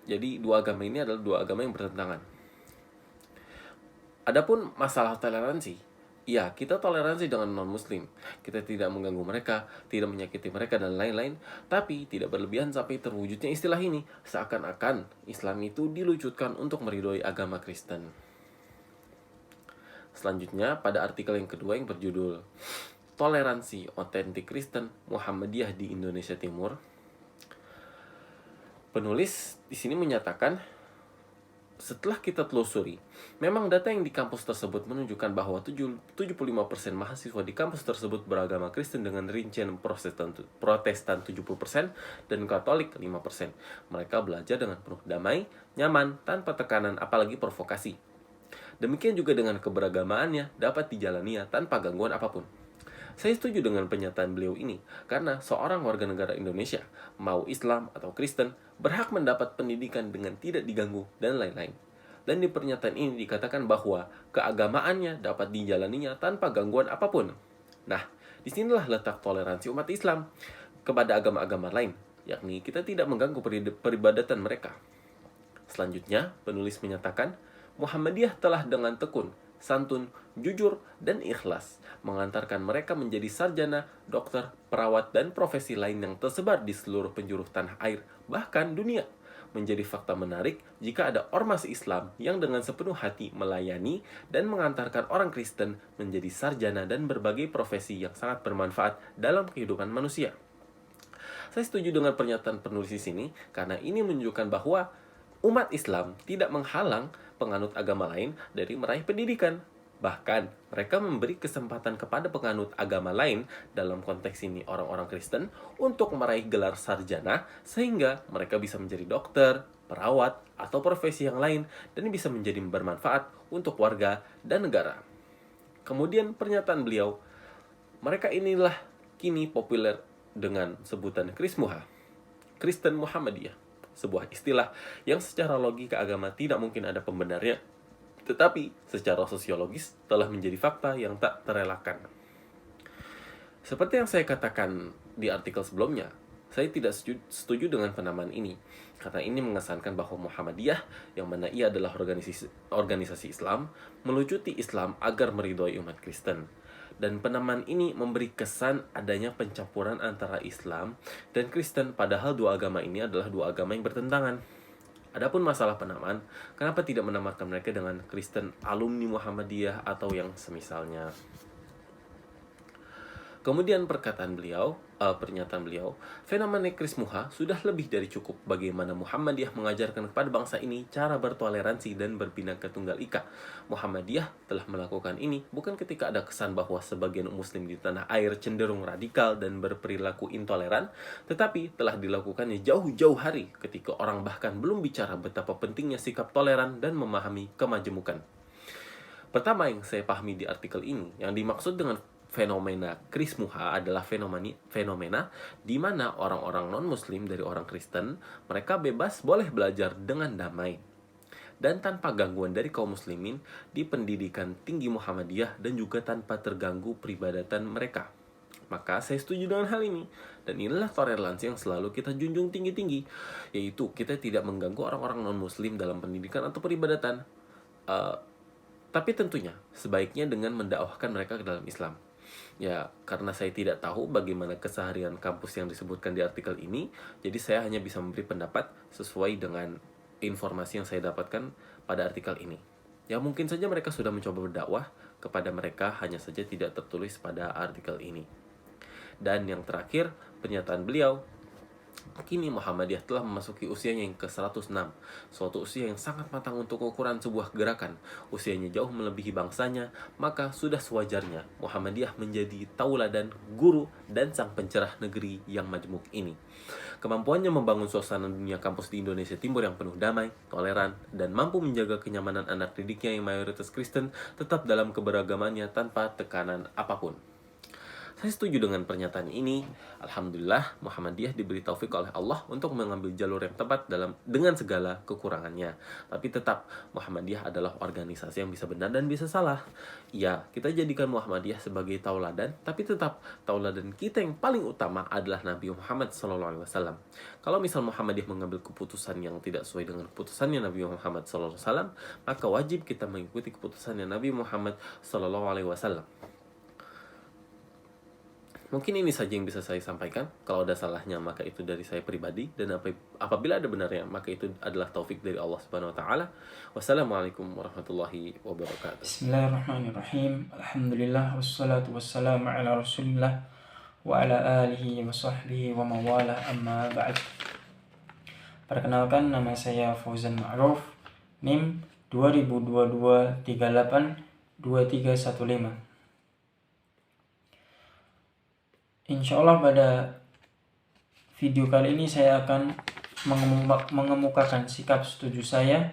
Speaker 4: Jadi dua agama ini adalah dua agama yang bertentangan. Adapun masalah toleransi, ya kita toleransi dengan non-muslim. Kita tidak mengganggu mereka, tidak menyakiti mereka dan lain-lain. Tapi tidak berlebihan sampai terwujudnya istilah ini, seakan-akan Islam itu dilucutkan untuk meridhoi agama Kristen. Selanjutnya pada artikel yang kedua yang berjudul Toleransi Otentik Kristen Muhammadiyah di Indonesia Timur, penulis di sini menyatakan, setelah kita telusuri, memang data yang di kampus tersebut menunjukkan bahwa 75% mahasiswa di kampus tersebut beragama Kristen dengan rincian Protestan 70% dan Katolik 5%. Mereka belajar dengan penuh damai, nyaman, tanpa tekanan apalagi provokasi. Demikian juga dengan keberagamaannya dapat dijalaninya tanpa gangguan apapun. Saya setuju dengan pernyataan beliau ini, karena seorang warga negara Indonesia, mau Islam atau Kristen, berhak mendapat pendidikan dengan tidak diganggu dan lain-lain. Dan di pernyataan ini dikatakan bahwa keagamaannya dapat dijalaninya tanpa gangguan apapun. Nah, disinilah letak toleransi umat Islam kepada agama-agama lain, yakni kita tidak mengganggu peribadatan mereka. Selanjutnya, penulis menyatakan, Muhammadiyah telah dengan tekun, santun, jujur, dan ikhlas mengantarkan mereka menjadi sarjana, dokter, perawat, dan profesi lain yang tersebar di seluruh penjuru tanah air, bahkan dunia. Menjadi fakta menarik jika ada ormas Islam yang dengan sepenuh hati melayani dan mengantarkan orang Kristen menjadi sarjana dan berbagai profesi yang sangat bermanfaat dalam kehidupan manusia. Saya setuju dengan pernyataan penulis di sini karena ini menunjukkan bahwa umat Islam tidak menghalang penganut agama lain dari meraih pendidikan. Bahkan, mereka memberi kesempatan kepada penganut agama lain, dalam konteks ini orang-orang Kristen, untuk meraih gelar sarjana, sehingga mereka bisa menjadi dokter, perawat, atau profesi yang lain, dan bisa menjadi bermanfaat untuk warga dan negara. Kemudian pernyataan beliau, mereka inilah kini populer dengan sebutan Krismuha, Kristen Muhammadiyah. sebuah istilah yang secara logika agama tidak mungkin ada pembenarnya, tetapi secara sosiologis telah menjadi fakta yang tak terelakkan. Seperti yang saya katakan di artikel sebelumnya, saya tidak setuju dengan penamaan ini, karena ini mengesankan bahwa Muhammadiyah, yang mana ia adalah organisasi Islam, melucuti Islam agar meridhoi umat Kristen. Dan penamaan ini memberi kesan adanya pencampuran antara Islam dan Kristen, padahal dua agama ini adalah dua agama yang bertentangan. Adapun masalah penamaan, kenapa tidak menamakan mereka dengan Kristen alumni Muhammadiyah atau yang semisalnya? Kemudian pernyataan beliau, fenomena Kris Muha sudah lebih dari cukup bagaimana Muhammadiyah mengajarkan kepada bangsa ini cara bertoleransi dan berbhinneka tunggal ika. Muhammadiyah telah melakukan ini bukan ketika ada kesan bahwa sebagian muslim di tanah air cenderung radikal dan berperilaku intoleran, tetapi telah dilakukannya jauh-jauh hari ketika orang bahkan belum bicara betapa pentingnya sikap toleran dan memahami kemajemukan. Pertama yang saya pahami di artikel ini, yang dimaksud dengan fenomena Kris Muha adalah fenomena di mana orang-orang non-muslim dari orang Kristen, mereka bebas boleh belajar dengan damai dan tanpa gangguan dari kaum muslimin di pendidikan tinggi Muhammadiyah dan juga tanpa terganggu peribadatan mereka. Maka saya setuju dengan hal ini, dan inilah toleransi yang selalu kita junjung tinggi-tinggi, yaitu kita tidak mengganggu orang-orang non-muslim dalam pendidikan atau peribadatan, tapi tentunya sebaiknya dengan mendakwahkan mereka ke dalam Islam. Ya, karena saya tidak tahu bagaimana keseharian kampus yang disebutkan di artikel ini, jadi saya hanya bisa memberi pendapat sesuai dengan informasi yang saya dapatkan pada artikel ini. Ya, mungkin saja mereka sudah mencoba berdakwah kepada mereka, hanya saja tidak tertulis pada artikel ini. Dan yang terakhir, pernyataan beliau, kini Muhammadiyah telah memasuki usianya yang ke-106, suatu usia yang sangat matang untuk ukuran sebuah gerakan. Usianya jauh melebihi bangsanya, maka sudah sewajarnya Muhammadiyah menjadi tauladan, guru, dan sang pencerah negeri yang majmuk ini. Kemampuannya membangun suasana dunia kampus di Indonesia Timur yang penuh damai, toleran, dan mampu menjaga kenyamanan anak didiknya yang mayoritas Kristen tetap dalam keberagamannya tanpa tekanan apapun. Saya setuju dengan pernyataan ini. Alhamdulillah, Muhammadiyah diberi taufik oleh Allah untuk mengambil jalur yang tepat dengan segala kekurangannya. Tapi tetap, Muhammadiyah adalah organisasi yang bisa benar dan bisa salah. Ya, kita jadikan Muhammadiyah sebagai tauladan, tapi tetap tauladan kita yang paling utama adalah Nabi Muhammad SAW. Kalau misal Muhammadiyah mengambil keputusan yang tidak sesuai dengan keputusannya Nabi Muhammad SAW, maka wajib kita mengikuti keputusannya Nabi Muhammad SAW. Mungkin ini saja yang bisa saya sampaikan. Kalau ada salahnya maka itu dari saya pribadi, dan apabila ada benarnya maka itu adalah taufik dari Allah Subhanahu wa taala. Wassalamualaikum warahmatullahi wabarakatuh.
Speaker 5: Bismillahirrahmanirrahim. Alhamdulillah wassalatu wassalamu ala Rasulillah wa ala alihi wa sahbihi wa mawalah, amma ba'd. Perkenalkan, nama saya Fauzan Ma'ruf, NIM 2022382315. Insyaallah pada video kali ini saya akan mengemukakan sikap setuju saya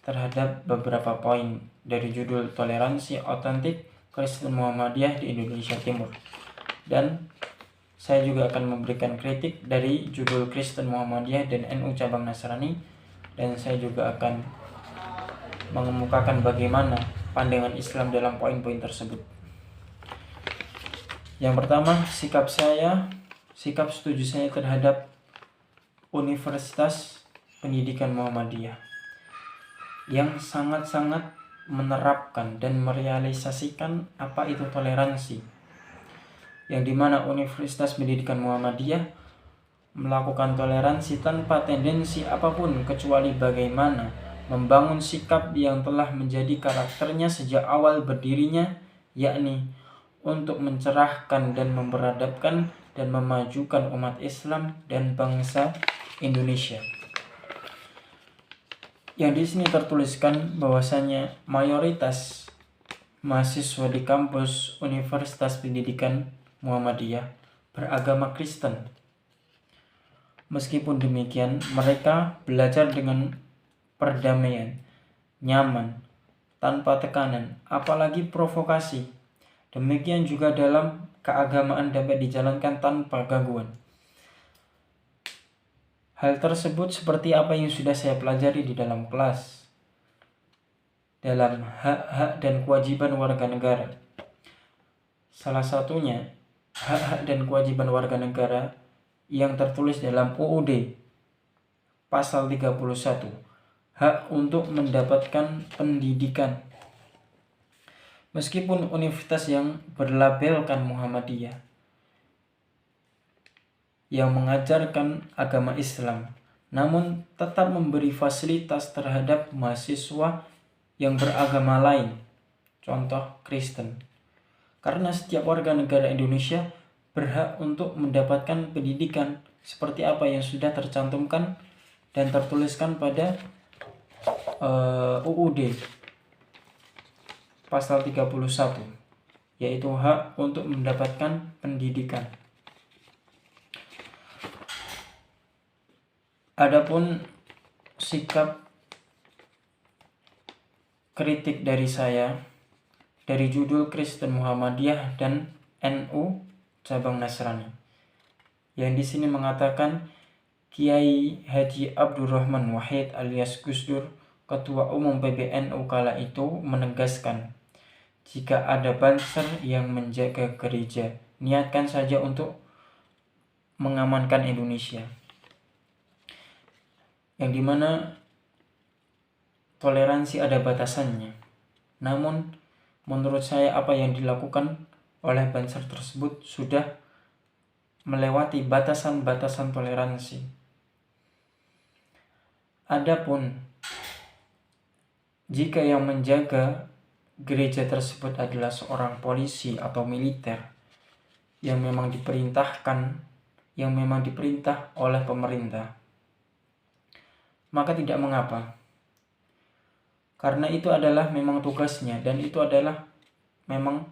Speaker 5: terhadap beberapa poin dari judul Toleransi Otentik Kristen Muhammadiyah di Indonesia Timur. Dan saya juga akan memberikan kritik dari judul Kristen Muhammadiyah dan NU Cabang Nasrani, dan saya juga akan mengemukakan bagaimana pandangan Islam dalam poin-poin tersebut. Yang pertama, sikap setuju saya terhadap Universitas Pendidikan Muhammadiyah yang sangat-sangat menerapkan dan merealisasikan apa itu toleransi, yang dimana Universitas Pendidikan Muhammadiyah melakukan toleransi tanpa tendensi apapun kecuali bagaimana membangun sikap yang telah menjadi karakternya sejak awal berdirinya, yakni untuk mencerahkan dan memberadabkan dan memajukan umat Islam dan bangsa Indonesia. Yang di sini tertuliskan bahwasanya mayoritas mahasiswa di kampus Universitas Pendidikan Muhammadiyah beragama Kristen. Meskipun demikian, mereka belajar dengan perdamaian, nyaman, tanpa tekanan, apalagi provokasi. Demikian juga dalam keagamaan dapat dijalankan tanpa gangguan. Hal tersebut seperti apa yang sudah saya pelajari di dalam kelas, dalam hak-hak dan kewajiban warga negara. Salah satunya, hak-hak dan kewajiban warga negara yang tertulis dalam UUD pasal 31, hak untuk mendapatkan pendidikan. Meskipun universitas yang berlabelkan Muhammadiyah yang mengajarkan agama Islam, namun tetap memberi fasilitas terhadap mahasiswa yang beragama lain, contoh Kristen. Karena setiap warga negara Indonesia berhak untuk mendapatkan pendidikan seperti apa yang sudah tercantumkan dan tertuliskan pada UUD pasal 31, yaitu hak untuk mendapatkan pendidikan. Adapun sikap kritik dari saya dari judul Kristen Muhammadiyah dan NU cabang Nasrani, yang di sini mengatakan Kiai Haji Abdurrahman Wahid alias Gus Dur, Ketua Umum PBNU kala itu, menegaskan, jika ada banser yang menjaga gereja, niatkan saja untuk mengamankan Indonesia. Yang dimana toleransi ada batasannya. Namun menurut saya apa yang dilakukan oleh banser tersebut sudah melewati batasan-batasan toleransi. Adapun jika yang menjaga gereja tersebut adalah seorang polisi atau militer yang memang diperintah oleh pemerintah, maka tidak mengapa. Karena itu adalah memang tugasnya dan itu adalah memang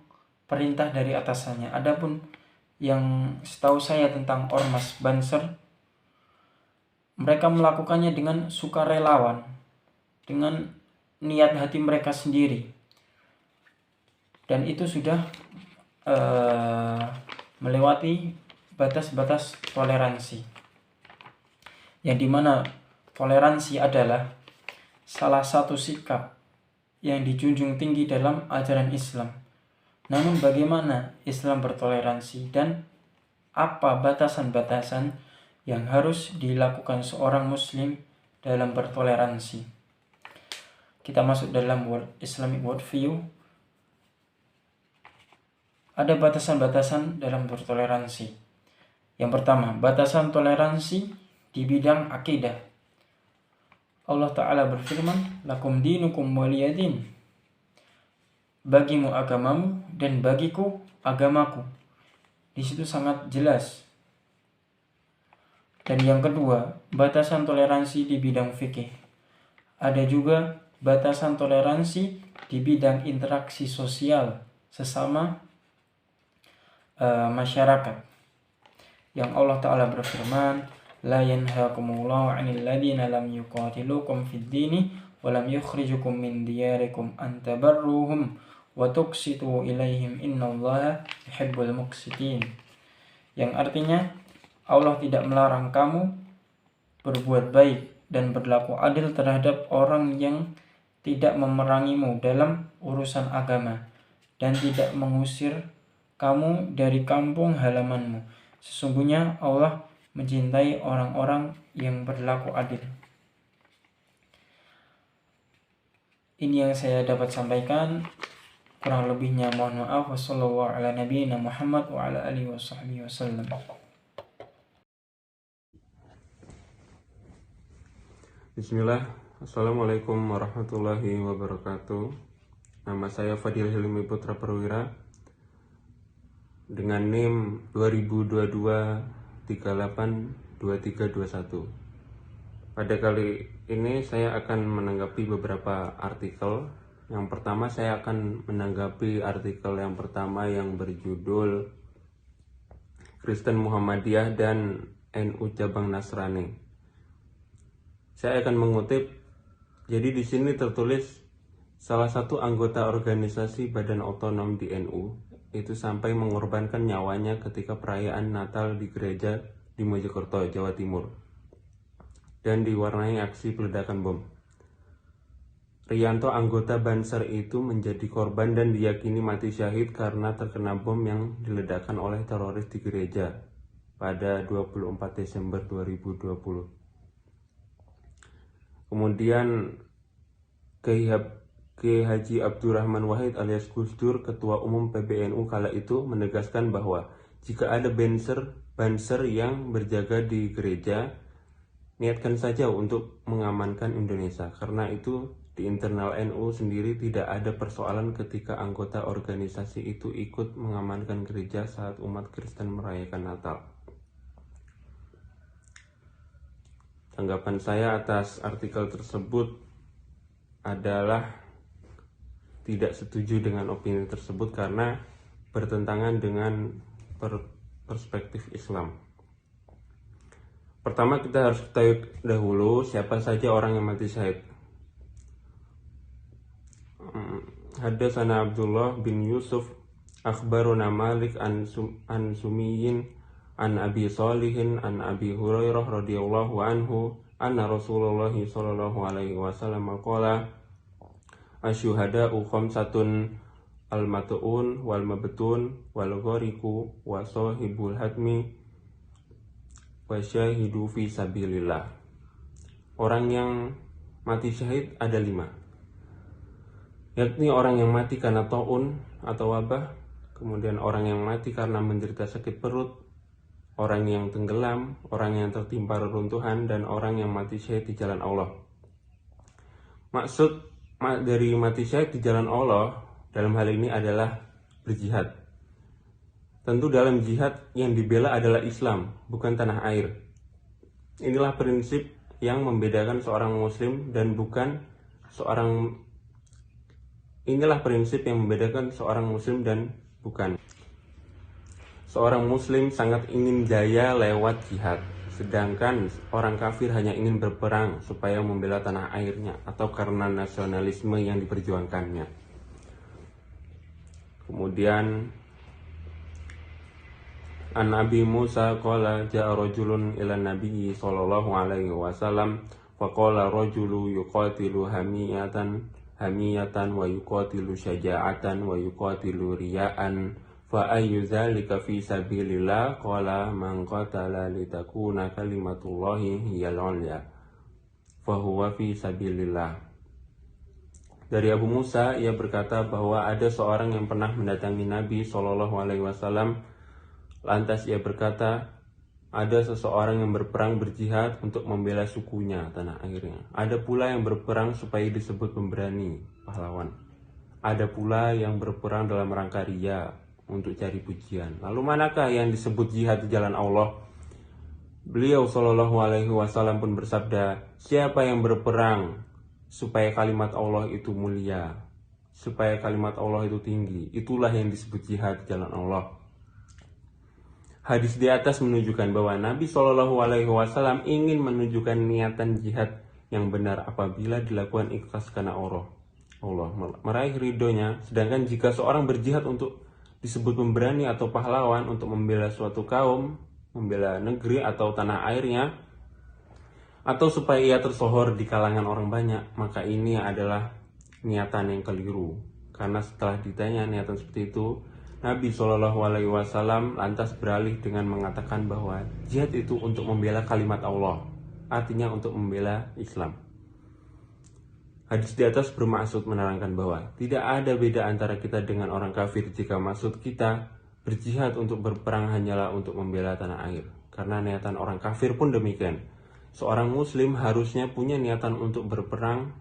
Speaker 5: perintah dari atasannya. Adapun yang setahu saya tentang ormas banser, mereka melakukannya dengan sukarelawan, dengan niat hati mereka sendiri, dan itu sudah melewati batas-batas toleransi, yang dimana toleransi adalah salah satu sikap yang dijunjung tinggi dalam ajaran Islam. Namun bagaimana Islam bertoleransi dan apa batasan-batasan yang harus dilakukan seorang muslim dalam bertoleransi? Kita masuk dalam Islamic worldview. Ada batasan-batasan dalam bertoleransi. Yang pertama, batasan toleransi di bidang akidah. Allah Ta'ala berfirman, lakum dinukum waliyadin. Bagimu agamamu dan bagiku agamaku. Di situ sangat jelas. Dan yang kedua, batasan toleransi di bidang fikih. Ada juga batasan toleransi di bidang interaksi sosial sesama masyarakat. Yang Allah Ta'ala berfirman, la yanhaakumullahu 'anil ladzina lam yuqatilukum fid dini wa lam yukhrijukum min diyarikum an tabarruhum wa tuqsitu ilaihim innallaha yuhibbul muqsitin. Yang artinya, Allah tidak melarang kamu berbuat baik dan berlaku adil terhadap orang yang tidak memerangimu dalam urusan agama dan tidak mengusir kamu dari kampung halamanmu. Sesungguhnya Allah mencintai orang-orang yang berlaku adil. Ini yang saya dapat sampaikan. Kurang lebihnya mohon maaf. Wassallallahu ala nabiyyina Muhammad wa ala alihi washabbihi wasallam.
Speaker 6: Bismillah. Assalamualaikum warahmatullahi wabarakatuh. Nama saya Fadil Hilmi Putra Perwira dengan NIM 2022382321. Pada kali ini saya akan menanggapi beberapa artikel. Yang pertama saya akan menanggapi artikel yang pertama yang berjudul Kristen Muhammadiyah dan NU Cabang Nasrani. Saya akan mengutip. Jadi di sini tertulis salah satu anggota organisasi Badan Otonom di NU itu sampai mengorbankan nyawanya ketika perayaan Natal di gereja di Mojokerto, Jawa Timur. dan diwarnai aksi peledakan bom. Rianto, anggota Banser itu, menjadi korban dan diyakini mati syahid karena terkena bom yang diledakkan oleh teroris di gereja pada 24 Desember 2020. Kemudian Kiai Haji Abdurrahman Wahid alias Gus Dur, Ketua Umum PBNU kala itu, menegaskan bahwa jika ada banser yang berjaga di gereja, niatkan saja untuk mengamankan Indonesia. Karena itu di internal NU sendiri tidak ada persoalan ketika anggota organisasi itu ikut mengamankan gereja saat umat Kristen merayakan Natal. Tanggapan saya atas artikel tersebut adalah tidak setuju dengan opini tersebut karena bertentangan dengan perspektif Islam. Pertama, kita harus ketahui dahulu siapa saja orang yang mati syahid. Hadatsana Abdullah bin Yusuf akhbaruna Malik an Sumiyin an Abi Salihin an Abi Hurairah radhiyallahu anhu anna Rasulullah sallallahu alaihi wasallam qala asyuhada'u khamsatun al-mat'un wal mabtun wal ghariqu wa sahibul hatmi wa syahidu fi sabilillah. Orang yang mati syahid ada 5, yakni orang yang mati karena taun atau wabah, kemudian orang yang mati karena menderita sakit perut, orang yang tenggelam, orang yang tertimpa reruntuhan, dan orang yang mati syahid di jalan Allah. Maksud dari mati syahid di jalan Allah dalam hal ini adalah berjihad. Tentu dalam jihad yang dibela adalah Islam, bukan tanah air. Inilah prinsip yang membedakan seorang muslim dan bukan seorang Inilah prinsip yang membedakan seorang muslim dan bukan. Seorang muslim sangat ingin jaya lewat jihad, sedangkan orang kafir hanya ingin berperang supaya membela tanah airnya atau karena nasionalisme yang diperjuangkannya. Kemudian An Abi Musa qala ja'a rajulun ila Nabi sallallahu alaihi wasallam faqala rajulu yuqatilu hamiyatan wa yuqatilu syaja'atan wa yuqatilu riya'an fa ayyu dzalika fi sabilillah qala man qatala litakuna kalimatullahi hiyal 'ulya fa huwa fi sabilillah. Dari Abu Musa, ia berkata bahwa ada seorang yang pernah mendatangi Nabi sallallahu alaihi wasallam. Lantas ia berkata, ada seseorang yang berperang berjihad untuk membela sukunya, tanah airnya. Ada pula yang berperang supaya disebut pemberani, pahlawan. Ada pula yang berperang dalam rangka riya, untuk cari pujian. Lalu manakah yang disebut jihad di jalan Allah? Beliau sallallahu alaihi wasallam pun bersabda, siapa yang berperang supaya kalimat Allah itu mulia, supaya kalimat Allah itu tinggi, itulah yang disebut jihad di jalan Allah. Hadis di atas menunjukkan bahwa Nabi Shallallahu Alaihi Wasallam ingin menunjukkan niatan jihad yang benar apabila dilakukan ikhlas karena Allah meraih ridhonya. Sedangkan jika seorang berjihad untuk disebut pemberani atau pahlawan, untuk membela suatu kaum, membela negeri atau tanah airnya, atau supaya ia tersohor di kalangan orang banyak, maka ini adalah niatan yang keliru. Karena setelah ditanya niatan seperti itu, Nabi Shallallahu Alaihi Wasallam lantas beralih dengan mengatakan bahwa jihad itu untuk membela kalimat Allah, artinya untuk membela Islam. Hadis di atas bermaksud menerangkan bahwa tidak ada beda antara kita dengan orang kafir jika maksud kita berjihad untuk berperang hanyalah untuk membela tanah air. Karena niatan orang kafir pun demikian. Seorang muslim harusnya punya niatan untuk berperang,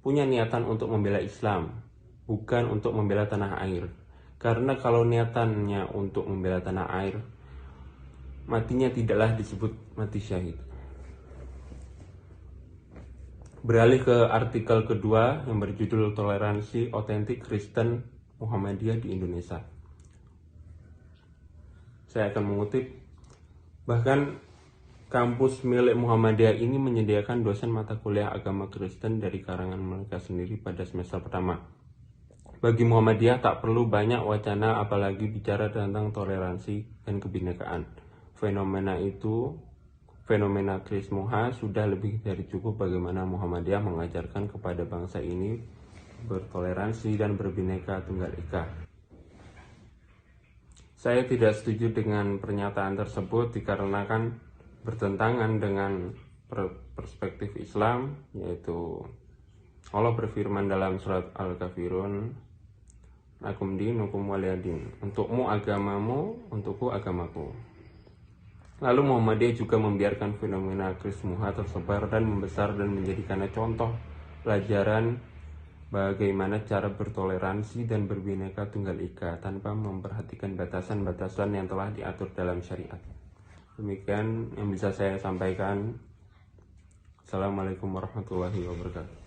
Speaker 6: punya niatan untuk membela Islam, bukan untuk membela tanah air. Karena kalau niatannya untuk membela tanah air, matinya tidaklah disebut mati syahid. Beralih ke artikel kedua yang berjudul Toleransi Otentik Kristen Muhammadiyah di Indonesia. Saya akan mengutip, bahkan kampus milik Muhammadiyah ini menyediakan dosen mata kuliah agama Kristen dari karangan mereka sendiri pada semester pertama. Bagi Muhammadiyah tak perlu banyak wacana apalagi bicara tentang toleransi dan kebinekaan. Fenomena fenomena Chris Moha sudah lebih dari cukup bagaimana Muhammadiyah mengajarkan kepada bangsa ini bertoleransi dan berbineka tunggal ika. Saya tidak setuju dengan pernyataan tersebut dikarenakan bertentangan dengan perspektif Islam, yaitu Allah berfirman dalam surat Al-Kafirun, lakum dinukum waliyadin, untukmu agamamu, untukku agamaku. Lalu Muhammadiyah juga membiarkan fenomena Chris Moha tersebar dan membesar dan menjadikannya contoh pelajaran bagaimana cara bertoleransi dan berbineka tunggal ika tanpa memperhatikan batasan-batasan yang telah diatur dalam syariat. Demikian yang bisa saya sampaikan. Assalamualaikum warahmatullahi wabarakatuh.